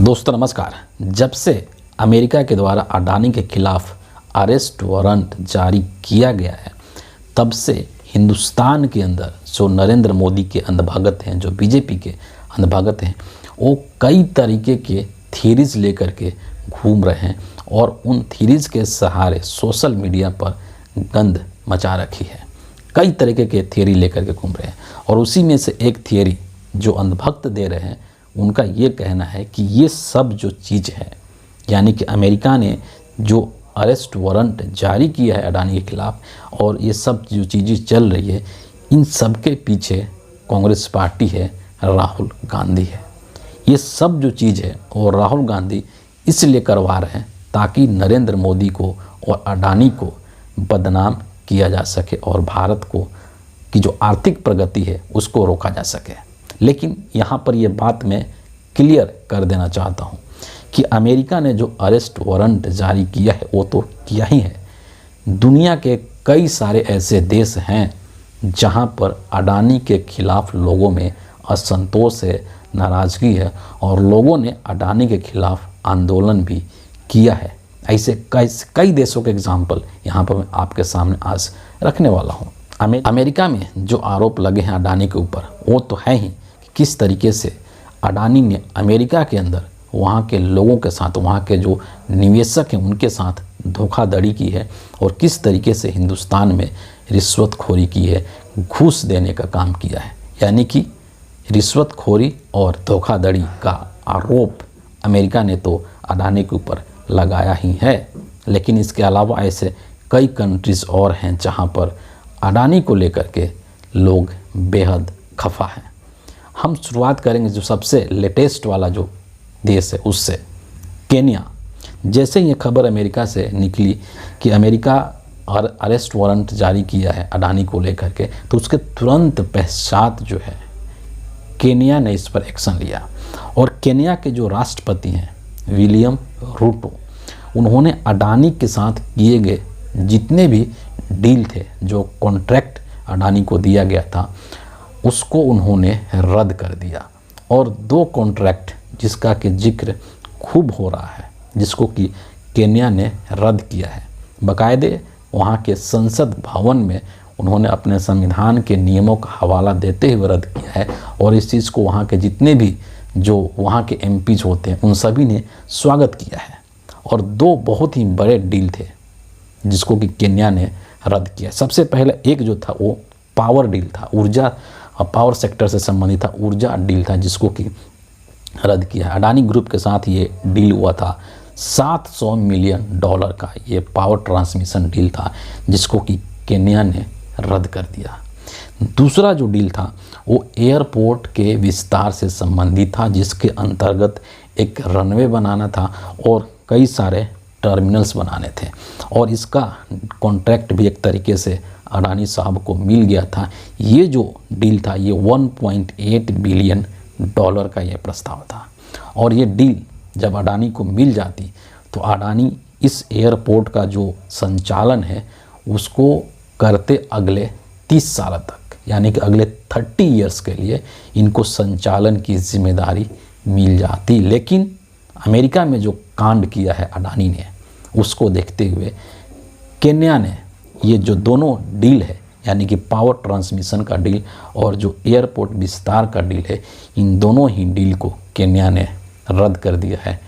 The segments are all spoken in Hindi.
दोस्तों नमस्कार। जब से अमेरिका के द्वारा अडानी के खिलाफ अरेस्ट वारंट जारी किया गया है, तब से हिंदुस्तान के अंदर जो नरेंद्र मोदी के अंधभगत हैं, जो बीजेपी के अंधभगत हैं, वो कई तरीके के थ्योरीज लेकर के घूम रहे हैं और उन थ्योरीज के सहारे सोशल मीडिया पर गंद मचा रखी है। कई तरीके के थ्योरी लेकर के घूम रहे हैं और उसी में से एक थ्योरी जो अंधभक्त दे रहे हैं, उनका ये कहना है कि ये सब जो चीज़ है, यानी कि अमेरिका ने जो अरेस्ट वारंट जारी किया है अडानी के खिलाफ और ये सब जो चीज़ें चल रही है, इन सब के पीछे कांग्रेस पार्टी है, राहुल गांधी है। ये सब जो चीज़ है और राहुल गांधी इसलिए करवा रहे हैं ताकि नरेंद्र मोदी को और अडानी को बदनाम किया जा सके और भारत को की जो आर्थिक प्रगति है उसको रोका जा सके। लेकिन यहाँ पर ये बात मैं क्लियर कर देना चाहता हूँ कि अमेरिका ने जो अरेस्ट वारंट जारी किया है वो तो किया ही है। दुनिया के कई सारे ऐसे देश हैं जहाँ पर अडानी के खिलाफ लोगों में असंतोष है, नाराज़गी है और लोगों ने अडानी के खिलाफ आंदोलन भी किया है। ऐसे कई देशों के एग्जाम्पल यहाँ पर मैं आपके सामने आज रखने वाला हूँ। अमेरिका में जो आरोप लगे हैं अडानी के ऊपर, वो तो है ही किस तरीके से अडानी ने अमेरिका के अंदर वहाँ के लोगों के साथ, वहाँ के जो निवेशक हैं उनके साथ धोखाधड़ी की है और किस तरीके से हिंदुस्तान में रिश्वतखोरी की है, घूस देने का काम किया है। यानी कि रिश्वतखोरी और धोखाधड़ी का आरोप अमेरिका ने तो अडानी के ऊपर लगाया ही है। लेकिन इसके अलावा ऐसे कई कंट्रीज़ और हैं जहाँ पर अडानी को लेकर के लोग बेहद खफा हैं। हम शुरुआत करेंगे जो सबसे लेटेस्ट वाला जो देश है उससे, केन्या। जैसे ये खबर अमेरिका से निकली कि अमेरिका और अरेस्ट वारंट जारी किया है अडानी को लेकर के, तो उसके तुरंत पश्चात जो है केन्या ने इस पर एक्शन लिया और केन्या के जो राष्ट्रपति हैं विलियम रूटो, उन्होंने अडानी के साथ किए गए जितने भी डील थे, जो कॉन्ट्रैक्ट अडानी को दिया गया था, उसको उन्होंने रद्द कर दिया और दो कॉन्ट्रैक्ट जिसका कि जिक्र खूब हो रहा है, जिसको कि केन्या ने रद्द किया है। बाकायदे वहाँ के संसद भवन में उन्होंने अपने संविधान के नियमों का हवाला देते हुए रद्द किया है और इस चीज़ को वहाँ के जितने भी जो वहाँ के एमपीज होते हैं उन सभी ने स्वागत किया है। और दो बहुत ही बड़े डील थे जिसको कि केन्या ने रद्द किया। सबसे पहले एक जो था वो पावर डील था, ऊर्जा पावर सेक्टर से संबंधित था, ऊर्जा डील था जिसको कि रद्द किया। अडानी ग्रुप के साथ ये डील हुआ था, $700 मिलियन का ये पावर ट्रांसमिशन डील था जिसको कि केन्या ने रद्द कर दिया। दूसरा जो डील था वो एयरपोर्ट के विस्तार से संबंधित था, जिसके अंतर्गत एक रनवे बनाना था और कई सारे टर्मिनल्स बनाने थे और इसका कॉन्ट्रैक्ट भी एक तरीके से अडानी साहब को मिल गया था। ये जो डील था ये $1.8 बिलियन का ये प्रस्ताव था और ये डील जब अडानी को मिल जाती तो अडानी इस एयरपोर्ट का जो संचालन है उसको करते अगले 30 साल तक, यानी कि अगले 30 इयर्स के लिए इनको संचालन की जिम्मेदारी मिल जाती। लेकिन अमेरिका में जो कांड किया है अडानी ने, उसको देखते हुए केन्या ने ये जो दोनों डील है, यानी कि पावर ट्रांसमिशन का डील और जो एयरपोर्ट विस्तार का डील है, इन दोनों ही डील को केन्या ने रद्द कर दिया है,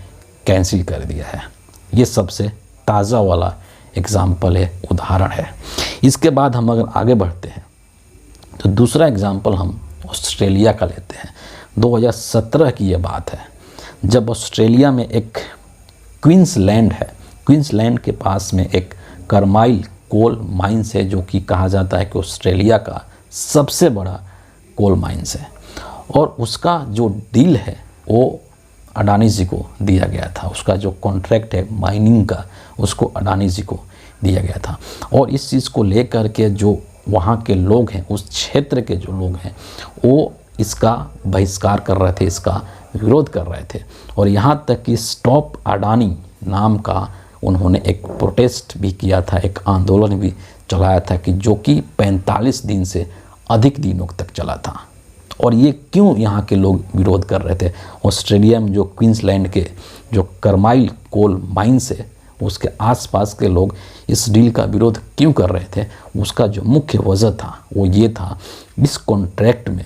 कैंसिल कर दिया है। ये सबसे ताज़ा वाला एग्ज़ाम्पल है, उदाहरण है। इसके बाद हम अगर आगे बढ़ते हैं तो दूसरा एग्ज़ाम्पल हम ऑस्ट्रेलिया का लेते हैं। 2017 की ये बात है जब ऑस्ट्रेलिया में एक क्वींसलैंड है, क्वींसलैंड के पास में एक करमाइल कोल माइंस है जो कि कहा जाता है कि ऑस्ट्रेलिया का सबसे बड़ा कोल माइंस है और उसका जो डील है वो अडानी जी को दिया गया था। उसका जो कॉन्ट्रैक्ट है माइनिंग का, उसको अडानी जी को दिया गया था और इस चीज़ को लेकर के जो वहाँ के लोग हैं, उस क्षेत्र के जो लोग हैं, वो इसका बहिष्कार कर रहे थे, इसका विरोध कर रहे थे और यहाँ तक कि स्टॉप अडानी नाम का उन्होंने एक प्रोटेस्ट भी किया था, एक आंदोलन भी चलाया था कि जो कि 45 दिन से अधिक दिनों तक चला था और ये क्यों यहाँ के लोग विरोध कर रहे थे? ऑस्ट्रेलिया में जो क्वींसलैंड के जो करमाइल कोल माइंस है उसके आसपास के लोग इस डील का विरोध क्यों कर रहे थे? उसका जो मुख्य वजह था वो ये था, इस कॉन्ट्रैक्ट में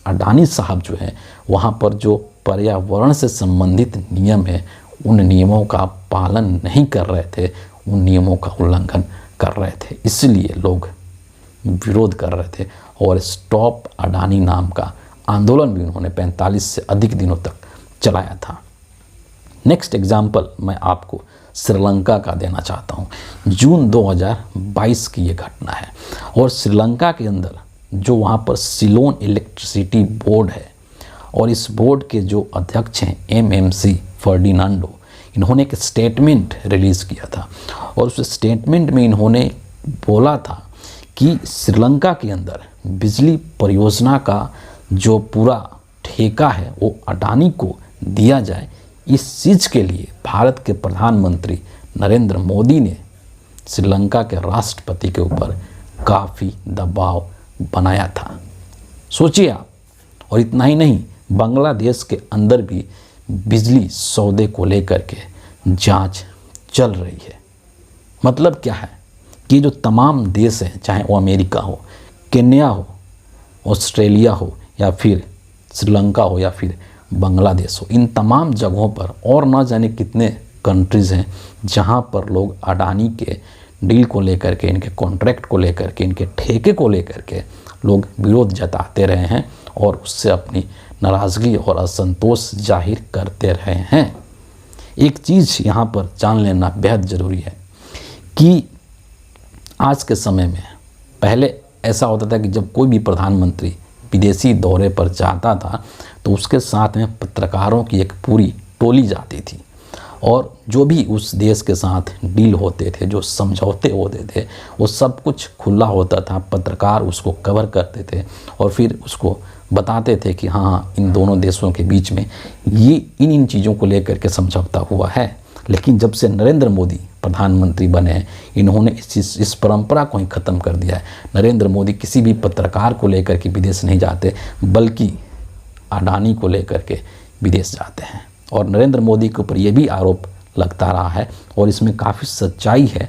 अडानी साहब जो है वहाँ पर जो पर्यावरण से संबंधित नियम है उन नियमों का पालन नहीं कर रहे थे, उन नियमों का उल्लंघन कर रहे थे। इसलिए लोग विरोध कर रहे थे और स्टॉप अडानी नाम का आंदोलन भी उन्होंने 45 से अधिक दिनों तक चलाया था। नेक्स्ट एग्जाम्पल मैं आपको श्रीलंका का देना चाहता हूँ। जून 2022 की ये घटना है और श्रीलंका के अंदर जो वहाँ पर सिलोन इलेक्ट्रिसिटी बोर्ड है और इस बोर्ड के जो अध्यक्ष हैं MMC फर्डिनांडो, इन्होंने एक स्टेटमेंट रिलीज़ किया था और उस स्टेटमेंट में इन्होंने बोला था कि श्रीलंका के अंदर बिजली परियोजना का जो पूरा ठेका है वो अडानी को दिया जाए। इस चीज़ के लिए भारत के प्रधानमंत्री नरेंद्र मोदी ने श्रीलंका के राष्ट्रपति के ऊपर काफ़ी दबाव बनाया था। सोचिए आप, और इतना ही नहीं, बांग्लादेश के अंदर भी बिजली सौदे को लेकर के जांच चल रही है। मतलब क्या है कि जो तमाम देश हैं, चाहे वो अमेरिका हो, केन्या हो, ऑस्ट्रेलिया हो या फिर श्रीलंका हो या फिर बांग्लादेश हो, इन तमाम जगहों पर और न जाने कितने कंट्रीज़ हैं जहां पर लोग अडानी के डील को लेकर के, इनके कॉन्ट्रैक्ट को लेकर के, इनके ठेके को लेकर के लोग विरोध जताते रहे हैं और उससे अपनी नाराज़गी और असंतोष जाहिर करते रहे हैं। एक चीज़ यहाँ पर जान लेना बेहद ज़रूरी है कि आज के समय में, पहले ऐसा होता था कि जब कोई भी प्रधानमंत्री विदेशी दौरे पर जाता था तो उसके साथ में पत्रकारों की एक पूरी टोली जाती थी और जो भी उस देश के साथ डील होते थे, जो समझौते होते थे, वो सब कुछ खुला होता था। पत्रकार उसको कवर करते थे और फिर उसको बताते थे कि हाँ, इन दोनों देशों के बीच में ये इन चीज़ों को लेकर के समझौता हुआ है। लेकिन जब से नरेंद्र मोदी प्रधानमंत्री बने हैं, इन्होंने इस परंपरा को ही ख़त्म कर दिया है। नरेंद्र मोदी किसी भी पत्रकार को लेकर के विदेश नहीं जाते, बल्कि अडानी को लेकर के विदेश जाते हैं। और नरेंद्र मोदी के ऊपर ये भी आरोप लगता रहा है और इसमें काफ़ी सच्चाई है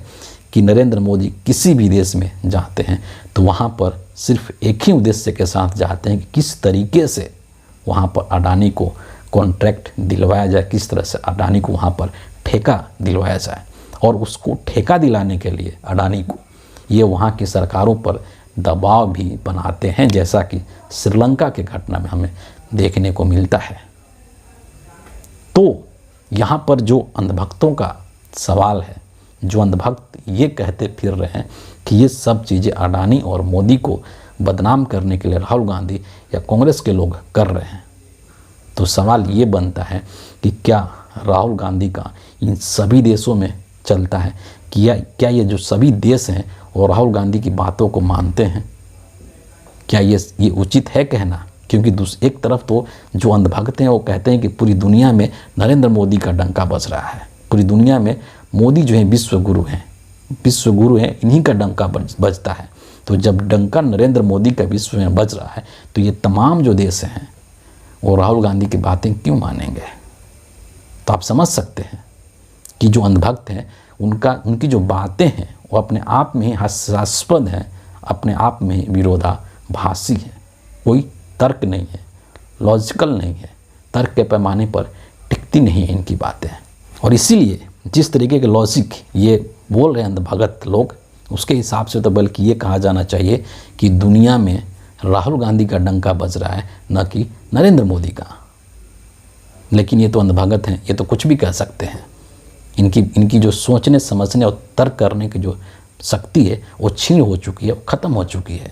कि नरेंद्र मोदी किसी भी देश में जाते हैं तो वहाँ पर सिर्फ एक ही उद्देश्य के साथ जाते हैं कि किस तरीके से वहाँ पर अडानी को कॉन्ट्रैक्ट दिलवाया जाए, किस तरह से अडानी को वहाँ पर ठेका दिलवाया जाए। और उसको ठेका दिलाने के लिए अडानी को ये वहाँ की सरकारों पर दबाव भी बनाते हैं, जैसा कि श्रीलंका की घटना में हमें देखने को मिलता है। तो यहाँ पर जो अंधभक्तों का सवाल है, जो अंधभक्त ये कहते फिर रहे हैं कि ये सब चीज़ें अडानी और मोदी को बदनाम करने के लिए राहुल गांधी या कांग्रेस के लोग कर रहे हैं, तो सवाल ये बनता है कि क्या राहुल गांधी का इन सभी देशों में चलता है कि क्या ये जो सभी देश हैं वो राहुल गांधी की बातों को मानते हैं? क्या ये उचित है कहना? क्योंकि एक तरफ तो जो अंधभक्त हैं वो कहते हैं कि पूरी दुनिया में नरेंद्र मोदी का डंका बज रहा है, पूरी दुनिया में मोदी जो है विश्व गुरु हैं, इन्हीं का डंका बजता है। तो जब डंका नरेंद्र मोदी का विश्व में बज रहा है तो ये तमाम जो देश हैं वो राहुल गांधी की बातें क्यों मानेंगे? तो आप समझ सकते हैं कि जो अंधभक्त हैं उनकी जो बातें हैं वो अपने आप में ही हास्यास्पद हैं, अपने आप में ही विरोधाभासी हैं। कोई तर्क नहीं है, लॉजिकल नहीं है, तर्क के पैमाने पर टिकती नहीं है इनकी बातें। और इसीलिए जिस तरीके के लॉजिक ये बोल रहे हैं अंधभगत लोग, उसके हिसाब से तो बल्कि ये कहा जाना चाहिए कि दुनिया में राहुल गांधी का डंका बज रहा है, न कि नरेंद्र मोदी का। लेकिन ये तो अंधभगत हैं, ये तो कुछ भी कह सकते हैं। इनकी जो सोचने समझने और तर्क करने की जो शक्ति है वो छीन हो चुकी है, वो ख़त्म हो चुकी है।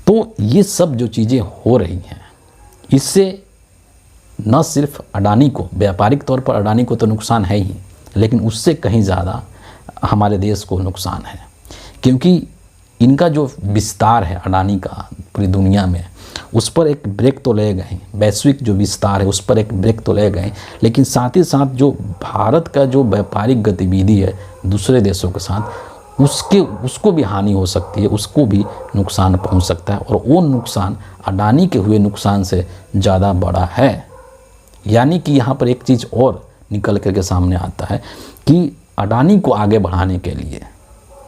तो ये सब जो चीज़ें हो रही हैं, इससे न सिर्फ अडानी को, व्यापारिक तौर पर अडानी को तो नुकसान है ही, लेकिन उससे कहीं ज़्यादा हमारे देश को नुकसान है। क्योंकि इनका जो विस्तार है अडानी का पूरी दुनिया में, उस पर एक ब्रेक तो ले गए, वैश्विक जो विस्तार है उस पर एक ब्रेक तो ले गए, लेकिन साथ ही साथ जो भारत का जो व्यापारिक गतिविधि है दूसरे देशों के साथ, उसको भी हानि हो सकती है, उसको भी नुकसान पहुंच सकता है, और वो नुकसान अडानी के हुए नुकसान से ज़्यादा बड़ा है। यानी कि यहाँ पर एक चीज़ और निकल करके सामने आता है कि अडानी को आगे बढ़ाने के लिए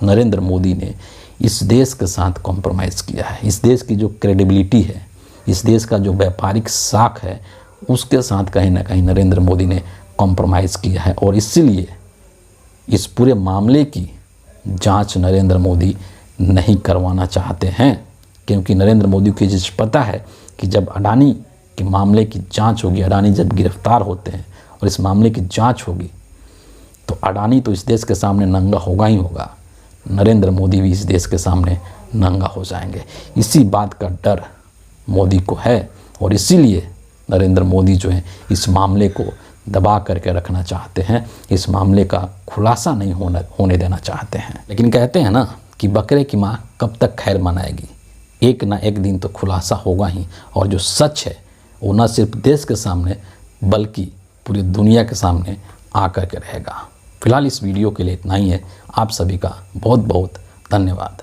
नरेंद्र मोदी ने इस देश के साथ कॉम्प्रोमाइज़ किया है। इस देश की जो क्रेडिबिलिटी है, इस देश का जो व्यापारिक साख है, उसके साथ कहीं ना कहीं नरेंद्र मोदी ने कॉम्प्रोमाइज़ किया है। और इसीलिए इस पूरे मामले की जांच नरेंद्र मोदी नहीं करवाना चाहते हैं, क्योंकि नरेंद्र मोदी को ये पता है कि जब अडानी के मामले की जांच होगी, अडानी जब गिरफ्तार होते हैं और इस मामले की जांच होगी, तो अडानी तो इस देश के सामने नंगा होगा ही होगा, नरेंद्र मोदी भी इस देश के सामने नंगा हो जाएंगे। इसी बात का डर मोदी को है, और इसीलिए नरेंद्र मोदी जो है इस मामले को दबा करके रखना चाहते हैं, इस मामले का खुलासा नहीं होने देना चाहते हैं। लेकिन कहते हैं ना कि बकरे की माँ कब तक खैर मनाएगी, एक ना एक दिन तो खुलासा होगा ही, और जो सच है वो न सिर्फ देश के सामने बल्कि पूरी दुनिया के सामने आकर के रहेगा। फिलहाल इस वीडियो के लिए इतना ही है। आप सभी का बहुत बहुत धन्यवाद।